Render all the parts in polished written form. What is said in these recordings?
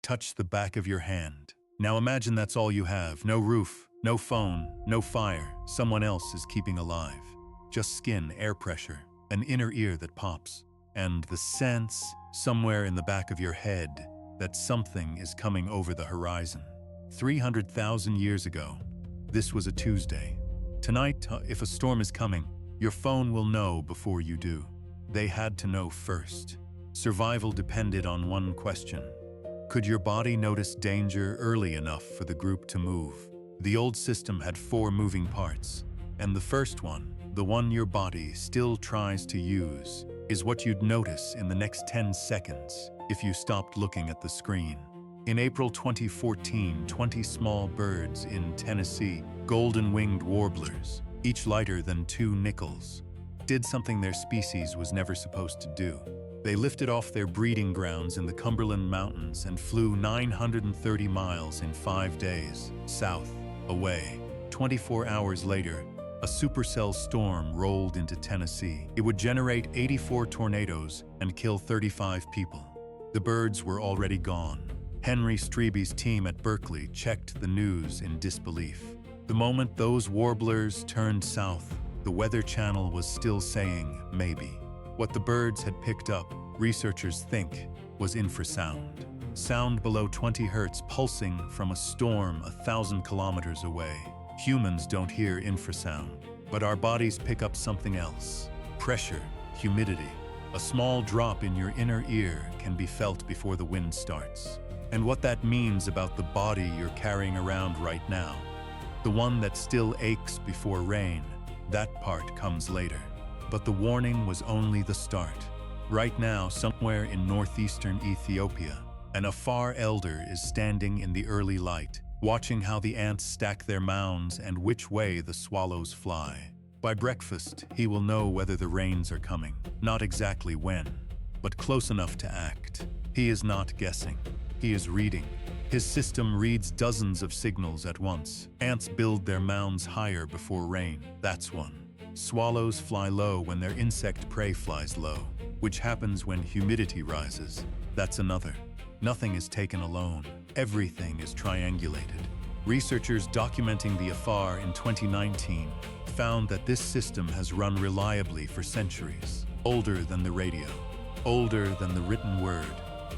touch the back of your hand. Now imagine that's all you have. No roof, no phone, no fire. Someone else is keeping alive. Just skin, air pressure, an inner ear that pops, and the sense, somewhere in the back of your head, that something is coming over the horizon. 300,000 years ago, this was a Tuesday. Tonight, if a storm is coming, your phone will know before you do. They had to know first. Survival depended on one question. Could your body notice danger early enough for the group to move? The old system had 4 moving parts, and the first one, the one your body still tries to use, is what you'd notice in the next 10 seconds if you stopped looking at the screen. In April 2014, 20 small birds in Tennessee, golden-winged warblers, each lighter than 2 nickels, did something their species was never supposed to do. They lifted off their breeding grounds in the Cumberland Mountains and flew 930 miles in 5 days, south, away. 24 hours later, a supercell storm rolled into Tennessee. It would generate 84 tornadoes and kill 35 people. The birds were already gone. Henry Streby's team at Berkeley checked the news in disbelief. The moment those warblers turned south, the Weather Channel was still saying, maybe. What the birds had picked up, researchers think, was infrasound. Sound below 20 hertz pulsing from a storm 1,000 kilometers away. Humans don't hear infrasound, but our bodies pick up something else. Pressure, humidity. A small drop in your inner ear can be felt before the wind starts. And what that means about the body you're carrying around right now, the one that still aches before rain, that part comes later. But the warning was only the start. Right now, somewhere in northeastern Ethiopia, an Afar elder is standing in the early light, watching how the ants stack their mounds and which way the swallows fly. By breakfast, he will know whether the rains are coming. Not exactly when, but close enough to act. He is not guessing. He is reading. His system reads dozens of signals at once. Ants build their mounds higher before rain. That's one. Swallows fly low when their insect prey flies low, which happens when humidity rises. That's another. Nothing is taken alone. Everything is triangulated. Researchers documenting the Afar in 2019 found that this system has run reliably for centuries, older than the radio, older than the written word,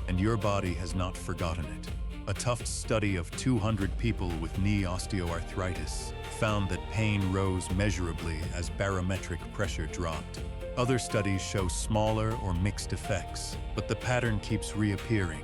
and your body has not forgotten it. A Tufts study of 200 people with knee osteoarthritis found that pain rose measurably as barometric pressure dropped. Other studies show smaller or mixed effects, but the pattern keeps reappearing.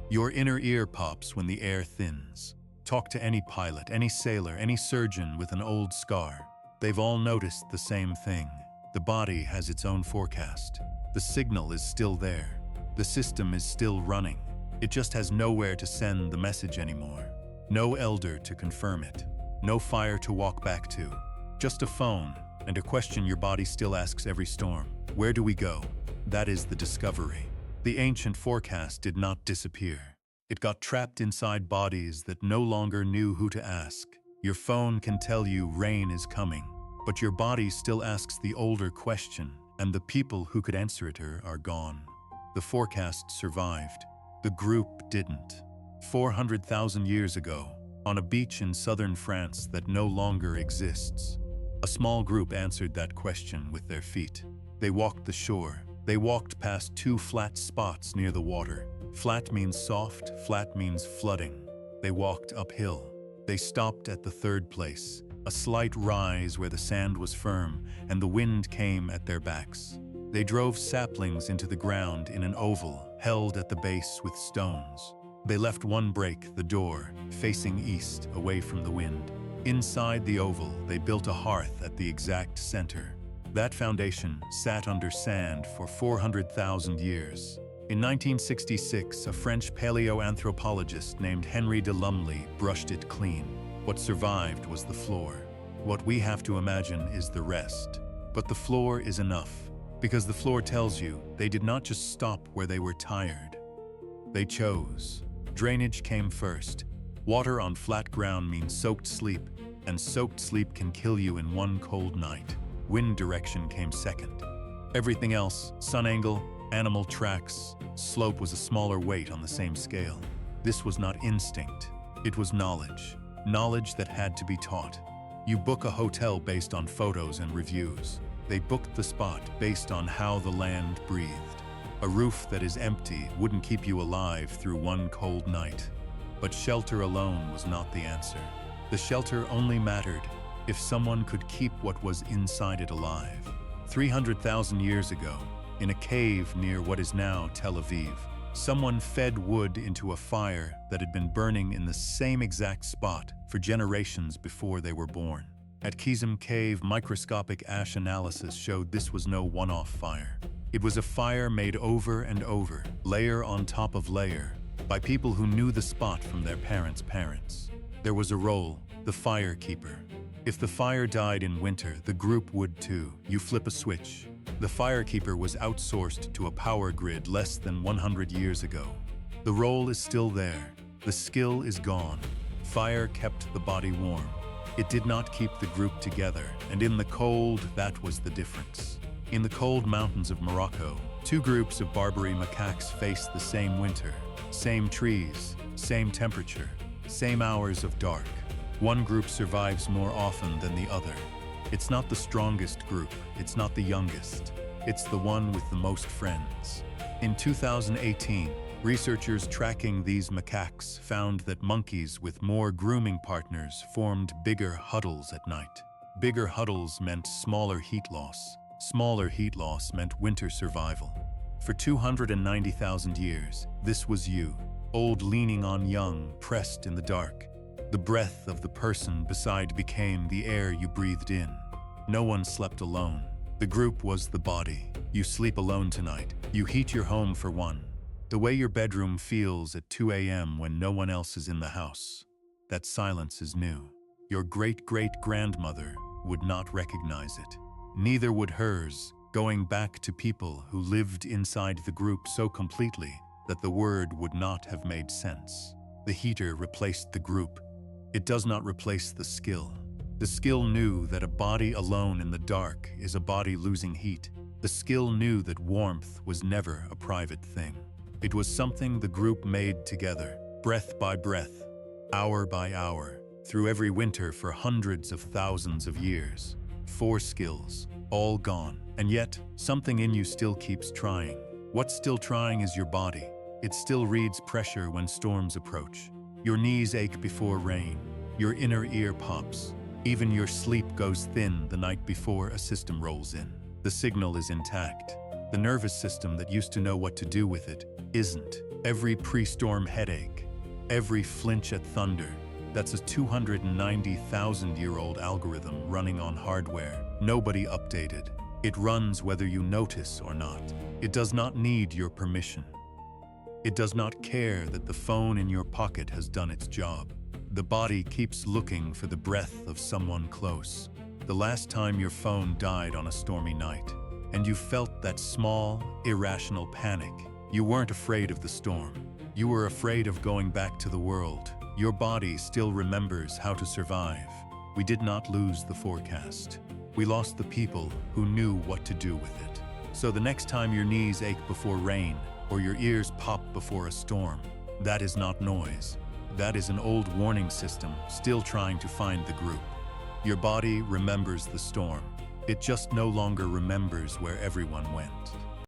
Your inner ear pops when the air thins. Talk to any pilot, any sailor, any surgeon with an old scar. They've all noticed the same thing. The body has its own forecast. The signal is still there. The system is still running. It just has nowhere to send the message anymore. No elder to confirm it. No fire to walk back to. Just a phone and a question your body still asks every storm. Where do we go? That is the discovery. The ancient forecast did not disappear. It got trapped inside bodies that no longer knew who to ask. Your phone can tell you rain is coming, but your body still asks the older question, and the people who could answer it are gone. The forecast survived. The group didn't. 400,000 years ago, on a beach in southern France that no longer exists, a small group answered that question with their feet. They walked the shore. They walked past 2 flat spots near the water. Flat means soft, flat means flooding. They walked uphill. They stopped at the 3rd place, a slight rise where the sand was firm and the wind came at their backs. They drove saplings into the ground in an oval, held at the base with stones. They left one break, the door, facing east, away from the wind. Inside the oval, they built a hearth at the exact center. That foundation sat under sand for 400,000 years. In 1966, a French paleoanthropologist named Henry de Lumley brushed it clean. What survived was the floor. What we have to imagine is the rest. But the floor is enough, because the floor tells you they did not just stop where they were tired. They chose. Drainage came first. Water on flat ground means soaked sleep, and soaked sleep can kill you in one cold night. Wind direction came second. Everything else, sun angle, animal tracks, slope was a smaller weight on the same scale. This was not instinct. It was knowledge. Knowledge that had to be taught. You book a hotel based on photos and reviews. They booked the spot based on how the land breathed. A roof that is empty wouldn't keep you alive through one cold night. But shelter alone was not the answer. The shelter only mattered if someone could keep what was inside it alive. 300,000 years ago, in a cave near what is now Tel Aviv, someone fed wood into a fire that had been burning in the same exact spot for generations before they were born. At Kizim Cave, microscopic ash analysis showed this was no one-off fire. It was a fire made over and over, layer on top of layer, by people who knew the spot from their parents' parents. There was a role, the fire keeper. If the fire died in winter, the group would too. You flip a switch. The firekeeper was outsourced to a power grid less than 100 years ago. The role is still there. The skill is gone. Fire kept the body warm. It did not keep the group together, and in the cold, that was the difference. In the cold mountains of Morocco, two groups of Barbary macaques faced the same winter. Same trees, same temperature, same hours of dark. One group survives more often than the other. It's not the strongest group, it's not the youngest. It's the one with the most friends. In 2018, researchers tracking these macaques found that monkeys with more grooming partners formed bigger huddles at night. Bigger huddles meant smaller heat loss. Smaller heat loss meant winter survival. For 290,000 years, this was you, old leaning on young, pressed in the dark. The breath of the person beside became the air you breathed in. No one slept alone. The group was the body. You sleep alone tonight. You heat your home for one. The way your bedroom feels at 2 a.m. when no one else is in the house. That silence is new. Your great-great-grandmother would not recognize it. Neither would hers, going back to people who lived inside the group so completely that the word would not have made sense. The heater replaced the group. It does not replace the skill. The skill knew that a body alone in the dark is a body losing heat. The skill knew that warmth was never a private thing. It was something the group made together, breath by breath, hour by hour, through every winter for hundreds of thousands of years. 4 skills, all gone. And yet, something in you still keeps trying. What's still trying is your body. It still reads pressure when storms approach. Your knees ache before rain. Your inner ear pops. Even your sleep goes thin the night before a system rolls in. The signal is intact. The nervous system that used to know what to do with it isn't. Every pre-storm headache, every flinch at thunder, that's a 290,000-year-old algorithm running on hardware. Nobody updated. It runs whether you notice or not. It does not need your permission. It does not care that the phone in your pocket has done its job. The body keeps looking for the breath of someone close. The last time your phone died on a stormy night, and you felt that small, irrational panic, you weren't afraid of the storm. You were afraid of going back to the world. Your body still remembers how to survive. We did not lose the forecast. We lost the people who knew what to do with it. So the next time your knees ache before rain, or your ears pop before a storm, that is not noise. That is an old warning system still trying to find the group. Your body remembers the storm. It just no longer remembers where everyone went.